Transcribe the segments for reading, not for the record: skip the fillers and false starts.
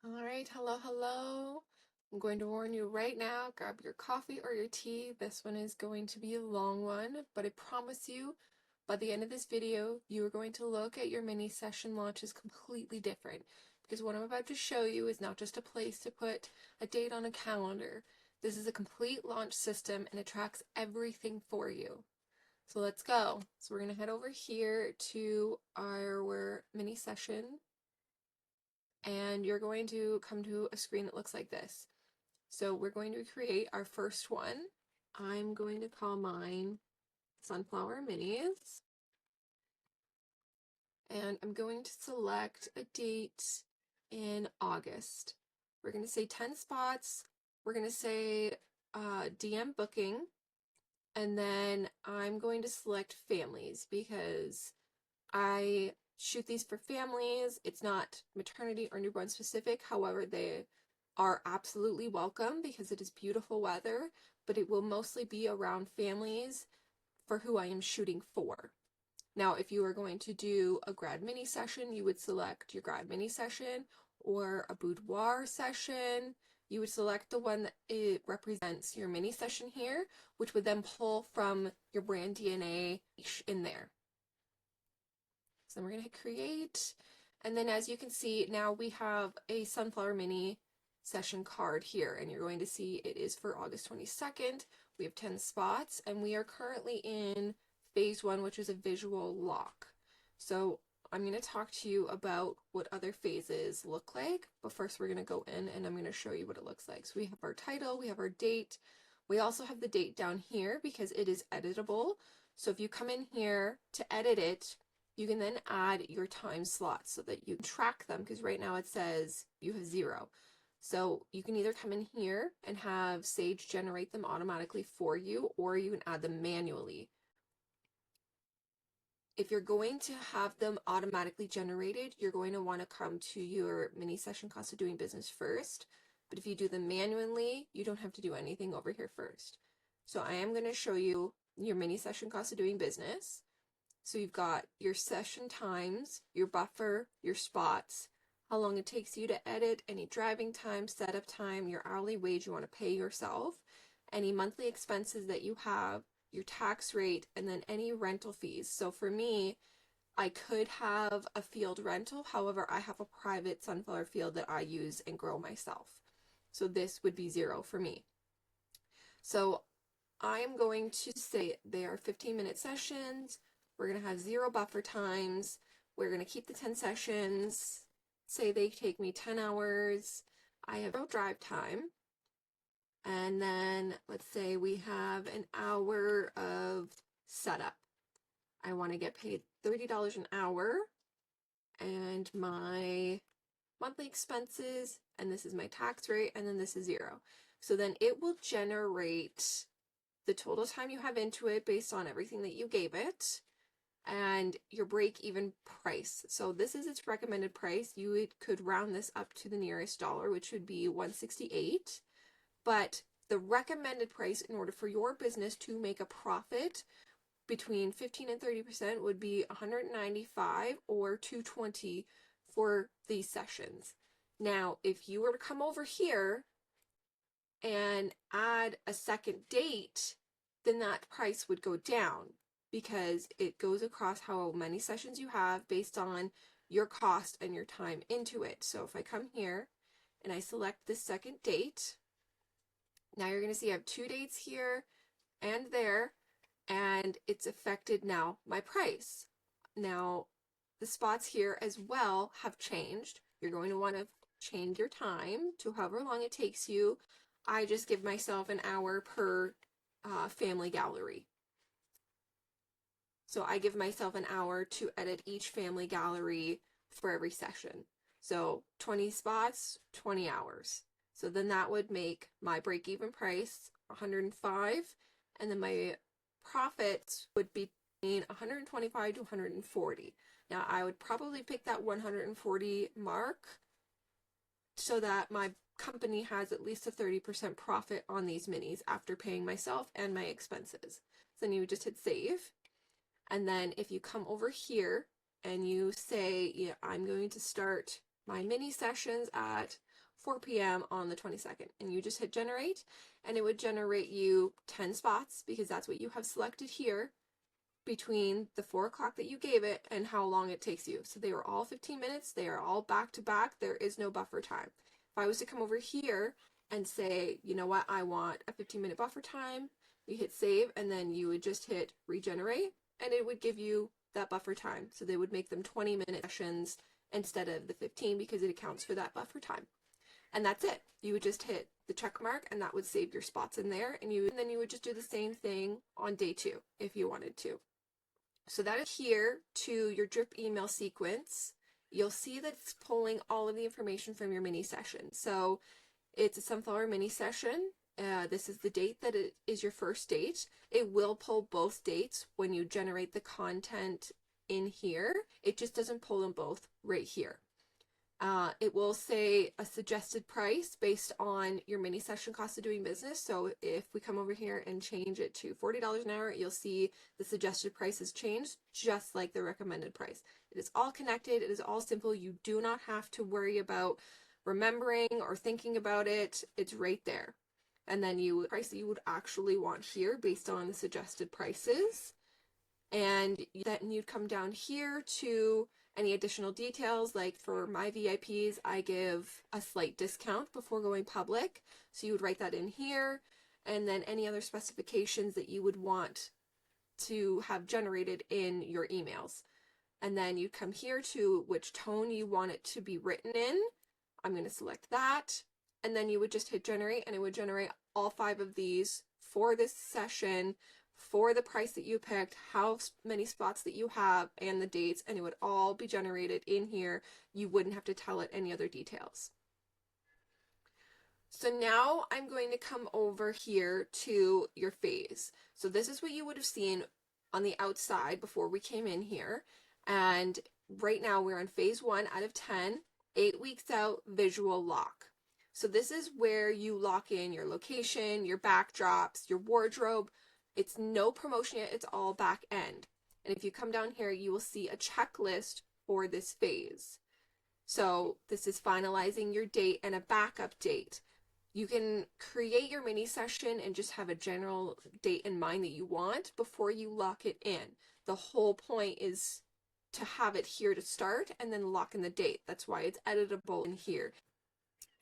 All right, hello, hello. I'm going to warn you right now, grab your coffee or your tea. This one is going to be a long one, but I promise you, by the end of this video, you are going to look at your mini session launches completely different. Because what I'm about to show you is not just a place to put a date on a calendar. This is a complete launch system and it tracks everything for you. So let's go. So we're going to head over here to our mini session and you're going to come to a screen that looks like this. So we're going to create our first one. I'm going to call mine Sunflower Minis. And I'm going to select a date in August. We're going to say 10 spots. We're going to say DM booking. And then I'm going to select families because I shoot these for families. It's not maternity or newborn specific. However, they are absolutely welcome because it is beautiful weather, but it will mostly be around families for who I am shooting for. Now, if you are going to do a grad mini session, you would select your grad mini session, or a boudoir session. You would select the one that it represents your mini session here, which would then pull from your brand DNA in there. So then we're going to hit create. And then as you can see, now we have a Sunflower Mini session card here. And you're going to see it is for August 22nd. We have 10 spots and we are currently in phase 1, which is a visual lock. So I'm going to talk to you about what other phases look like. But first we're going to go in and I'm going to show you what it looks like. So we have our title, we have our date. We also have the date down here because it is editable. So if you come in here to edit it, you can then add your time slots so that you can track them, because right now it says you have 0. So you can either come in here and have Sage generate them automatically for you, or you can add them manually. If you're going to have them automatically generated, you're going to want to come to your mini session cost of doing business first. But if you do them manually, you don't have to do anything over here first. So I am going to show you your mini session cost of doing business. So you've got your session times, your buffer, your spots, how long it takes you to edit, any driving time, setup time, your hourly wage you want to pay yourself, any monthly expenses that you have, your tax rate, and then any rental fees. So for me, I could have a field rental. However, I have a private sunflower field that I use and grow myself. So this would be 0 for me. So I'm going to say they are 15-minute sessions. We're going to have 0 buffer times. We're going to keep the 10 sessions. Say they take me 10 hours. I have no drive time. And then let's say we have an hour of setup. I want to get paid $30 an hour. And my monthly expenses, and this is my tax rate, and then this is 0. So then it will generate the total time you have into it based on everything that you gave it, and your break-even price. So this is its recommended price. You could round this up to the nearest dollar, which would be 168. But the recommended price in order for your business to make a profit between 15 and 30% would be 195 or 220 for these sessions. Now, if you were to come over here and add a second date, then that price would go down because it goes across how many sessions you have based on your cost and your time into it. So if I come here and I select this second date, now you're going to see I have 2 dates here and there, and it's affected now my price. Now the spots here as well have changed. You're going to want to change your time to however long it takes you. I just give myself an hour per family gallery. So I give myself an hour to edit each family gallery for every session. So 20 spots, 20 hours. So then that would make my break-even price 105, and then my profits would be between 125 to 140. Now I would probably pick that 140 mark so that my company has at least a 30% profit on these minis after paying myself and my expenses. So then you would just hit save. And then if you come over here and you say, yeah, I'm going to start my mini sessions at 4 p.m. on the 22nd, and you just hit generate, and it would generate you 10 spots because that's what you have selected here between the 4 o'clock that you gave it and how long it takes you. So they were all 15 minutes. They are all back to back. There is no buffer time. If I was to come over here and say, you know what, I want a 15-minute buffer time, you hit save, and then you would just hit regenerate, and it would give you that buffer time. So they would make them 20-minute sessions instead of the 15 because it accounts for that buffer time. And that's it. You would just hit the check mark, and that would save your spots in there, and then you would just do the same thing on day 2 if you wanted to. So that is here to your drip email sequence. You'll see that it's pulling all of the information from your mini session. So it's a sunflower mini session. This is the date that it is your first date. It will pull both dates when you generate the content in here. It just doesn't pull them both right here. It will say a suggested price based on your mini session cost of doing business. So if we come over here and change it to $40 an hour, you'll see the suggested price has changed just like the recommended price. It is all connected. It is all simple. You do not have to worry about remembering or thinking about it. It's right there. And then the price that you would actually want here based on the suggested prices. And then you'd come down here to any additional details, like for my VIPs, I give a slight discount before going public. So you would write that in here, and then any other specifications that you would want to have generated in your emails. And then you come here to which tone you want it to be written in. I'm going to select that, and then you would just hit generate, and it would generate all 5 of these for this session, for the price that you picked, how many spots that you have, and the dates, and it would all be generated in here. You wouldn't have to tell it any other details. So now I'm going to come over here to your phase. So this is what you would have seen on the outside before we came in here. And right now we're on phase 1 out of 10, 8 weeks out, visual lock. So this is where you lock in your location, your backdrops, your wardrobe. It's no promotion yet, it's all back end. And if you come down here, you will see a checklist for this phase. So this is finalizing your date and a backup date. You can create your mini session and just have a general date in mind that you want before you lock it in. The whole point is to have it here to start and then lock in the date. That's why it's editable in here.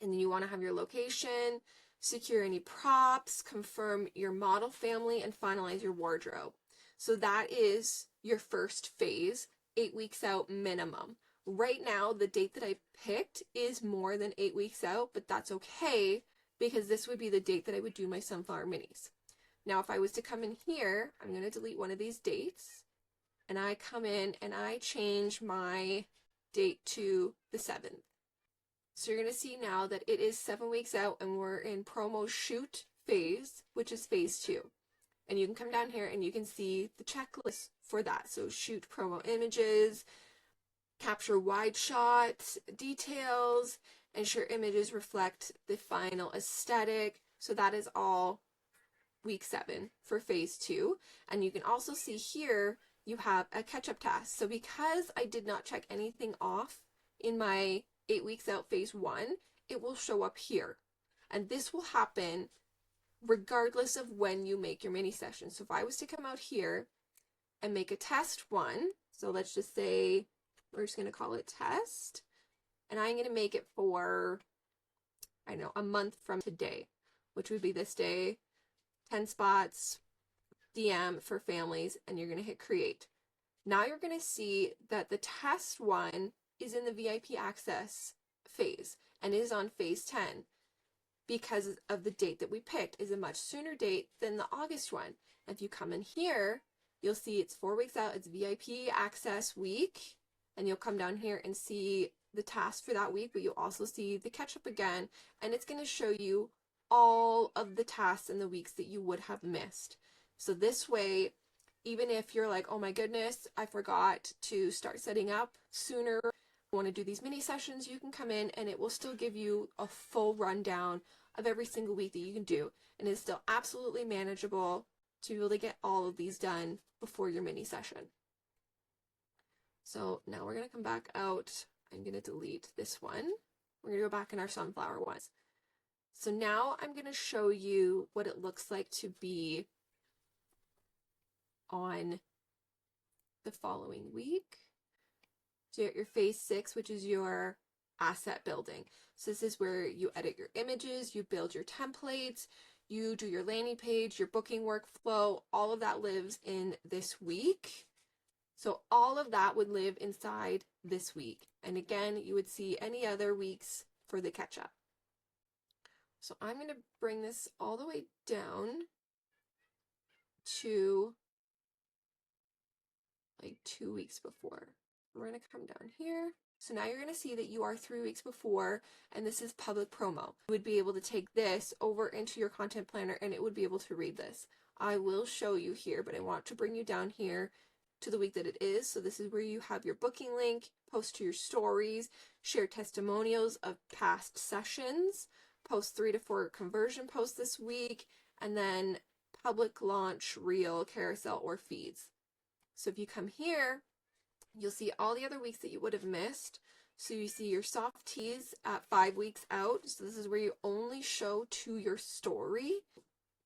And then you want to have your location, secure any props, confirm your model family, and finalize your wardrobe. So that is your first phase, 8 weeks out minimum. Right now, the date that I picked is more than 8 weeks out, but that's okay because this would be the date that I would do my sunflower minis. Now, if I was to come in here, I'm going to delete one of these dates, and I come in and I change my date to the 7th. So you're going to see now that it is 7 weeks out and we're in promo shoot phase, which is phase 2. And you can come down here and you can see the checklist for that. So shoot promo images, capture wide shots, details, ensure images reflect the final aesthetic. So that is all week 7 for phase 2. And you can also see here you have a catch-up task. So because I did not check anything off in my 8 weeks out phase 1, it will show up here. And this will happen regardless of when you make your mini session. So if I was to come out here and make a test 1, so let's just say we're just going to call it test, and I'm going to make it for, I don't know, a month from today, which would be this day, 10 spots, DM for families, and you're going to hit create. Now you're going to see that the test 1 is in the VIP access phase and is on phase 10 because of the date that we picked is a much sooner date than the August one. If you come in here, you'll see it's 4 weeks out, it's VIP access week, and you'll come down here and see the task for that week, but you'll also see the catch up again, and it's going to show you all of the tasks in the weeks that you would have missed. So this way, even if you're like, oh my goodness, I forgot to start setting up sooner, I want to do these mini sessions, you can come in and it will still give you a full rundown of every single week that you can do. And it's still absolutely manageable to be able to get all of these done before your mini session. So now we're going to come back out. I'm going to delete this one. We're going to go back in our sunflower ones. So now I'm going to show you what it looks like to be on the following week. So you're at your phase 6, which is your asset building. So this is where you edit your images, you build your templates, you do your landing page, your booking workflow, all of that lives in this week. So all of that would live inside this week. And again, you would see any other weeks for the catch up. So I'm going to bring this all the way down to like 2 weeks before. We're going to come down here. So now you're going to see that you are 3 weeks before, and this is public promo. You would be able to take this over into your content planner and it would be able to read this. I will show you here, but I want to bring you down here to the week that it is. So this is where you have your booking link, post to your stories, share testimonials of past sessions, post 3 to 4 conversion posts this week, and then public launch, reel, carousel, or feeds. So if you come here, you'll see all the other weeks that you would have missed. So you see your soft teas at 5 weeks out. So this is where you only show to your story,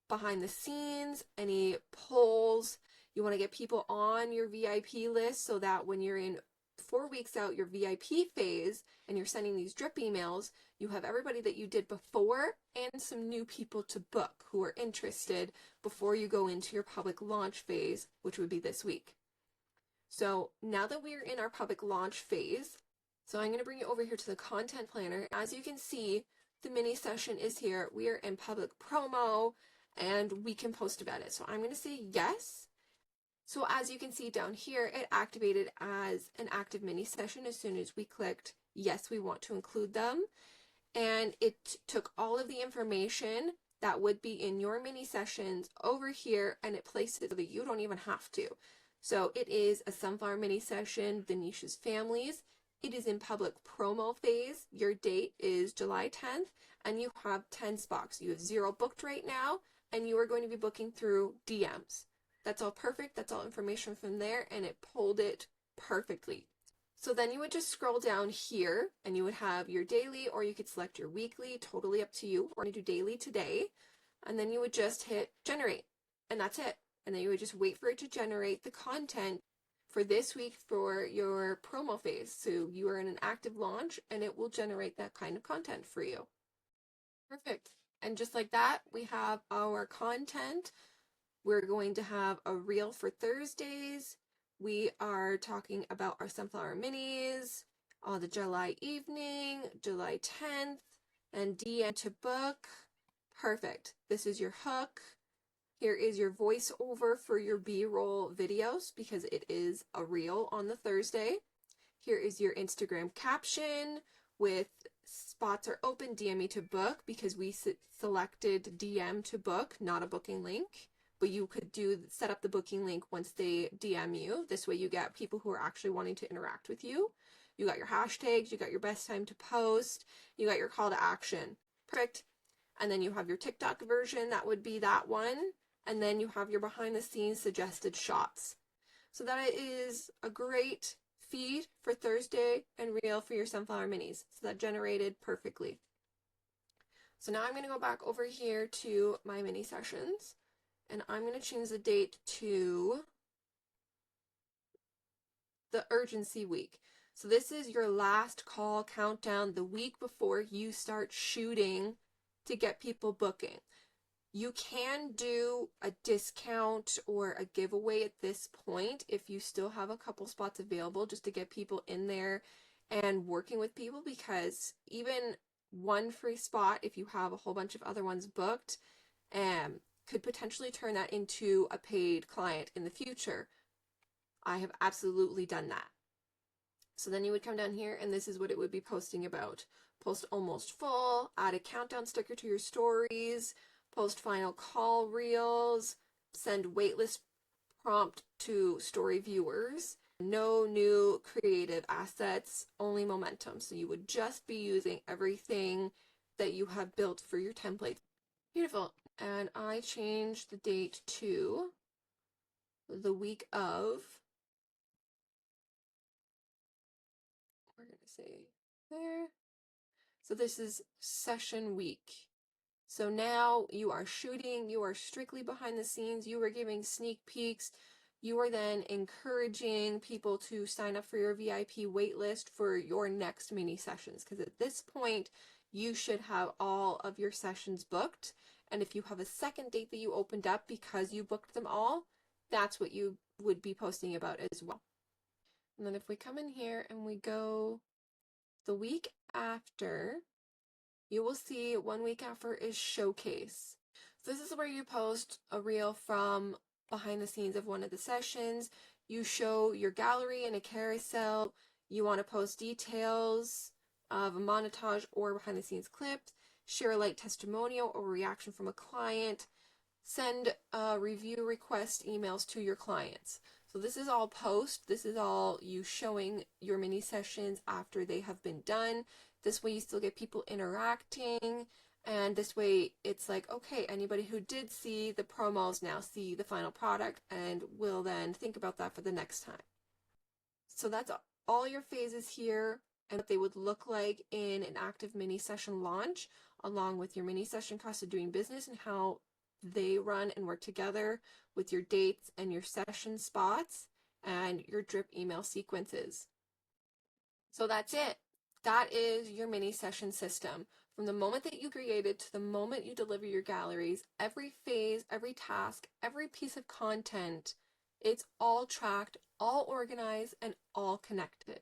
behind the scenes, any polls. You want to get people on your VIP list so that when you're in 4 weeks out, your VIP phase, and you're sending these drip emails, you have everybody that you did before and some new people to book who are interested before you go into your public launch phase, which would be this week. So now that we're in our public launch phase, so I'm going to bring you over here to the content planner. As you can see, the mini session is here. We are in public promo and we can post about it. So I'm going to say yes. So as you can see down here, it activated as an active mini session as soon as we clicked yes, we want to include them. And it took all of the information that would be in your mini sessions over here and it placed it so that you don't even have to. So it is a sunflower mini session, the niches families. It is in public promo phase. Your date is July 10th and you have 10 spots. You have 0 booked right now and you are going to be booking through DMs. That's all perfect. That's all information from there and it pulled it perfectly. So then you would just scroll down here and you would have your daily, or you could select your weekly, totally up to you. We're going to do daily today. And then you would just hit generate and that's it. And then you would just wait for it to generate the content for this week for your promo phase. So you are in an active launch and it will generate that kind of content for you. Perfect. And just like that, we have our content. We're going to have a reel for Thursdays. We are talking about our sunflower minis on the July evening, July 10th, and DM to book. Perfect. This is your hook. Here is your voiceover for your B-roll videos because it is a reel on the Thursday. Here is your Instagram caption with spots are open, DM me to book because we selected DM to book, not a booking link. But you could set up the booking link once they DM you. This way you get people who are actually wanting to interact with you. You got your hashtags, you got your best time to post, you got your call to action. Perfect. And then you have your TikTok version, that would be that one. And then you have your behind the scenes suggested shots. So that is a great feed for Thursday and reel for your sunflower minis. So that generated perfectly. So now I'm going to go back over here to my mini sessions. And I'm going to change the date to the urgency week. So this is your last call countdown, the week before you start shooting to get people booking. You can do a discount or a giveaway at this point if you still have a couple spots available just to get people in there and working with people, because even one free spot, if you have a whole bunch of other ones booked, could potentially turn that into a paid client in the future. I have absolutely done that. So then you would come down here and this is what it would be posting about. Post almost full, add a countdown sticker to your stories, post final call reels, send waitlist prompt to story viewers. No new creative assets, only momentum. So you would just be using everything that you have built for your template. Beautiful. And I changed the date to the week of, we're going to say there, So this is session week. So now you are shooting, you are strictly behind the scenes, you are giving sneak peeks, you are then encouraging people to sign up for your VIP waitlist for your next mini sessions, because at this point you should have all of your sessions booked. And if you have a second date that you opened up because you booked them all, that's what you would be posting about as well. And then if we come in here and we go the week after, you will see 1 week after is showcase. So this is where you post a reel from behind the scenes of one of the sessions. You show your gallery in a carousel. You want to post details of a montage or behind the scenes clips, share a light testimonial or reaction from a client, send review request emails to your clients. So this is all post. This is all you showing your mini sessions after they have been done. This way you still get people interacting, and this way it's like, okay, anybody who did see the promos now see the final product and will then think about that for the next time. So that's all your phases here and what they would look like in an active mini session launch, along with your mini session cost of doing business and how they run and work together with your dates and your session spots and your drip email sequences. So that's it. That is your mini session system. From the moment that you create it to the moment you deliver your galleries, every phase, every task, every piece of content, it's all tracked, all organized, and all connected.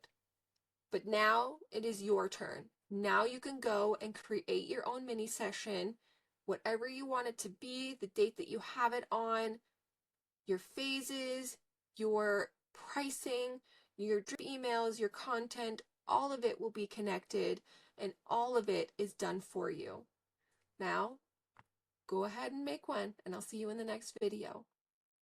But now it is your turn. Now you can go and create your own mini session, whatever you want it to be, the date that you have it on, your phases, your pricing, your drip emails, your content, all of it will be connected and all of it is done for you. Now, go ahead and make one, and I'll see you in the next video.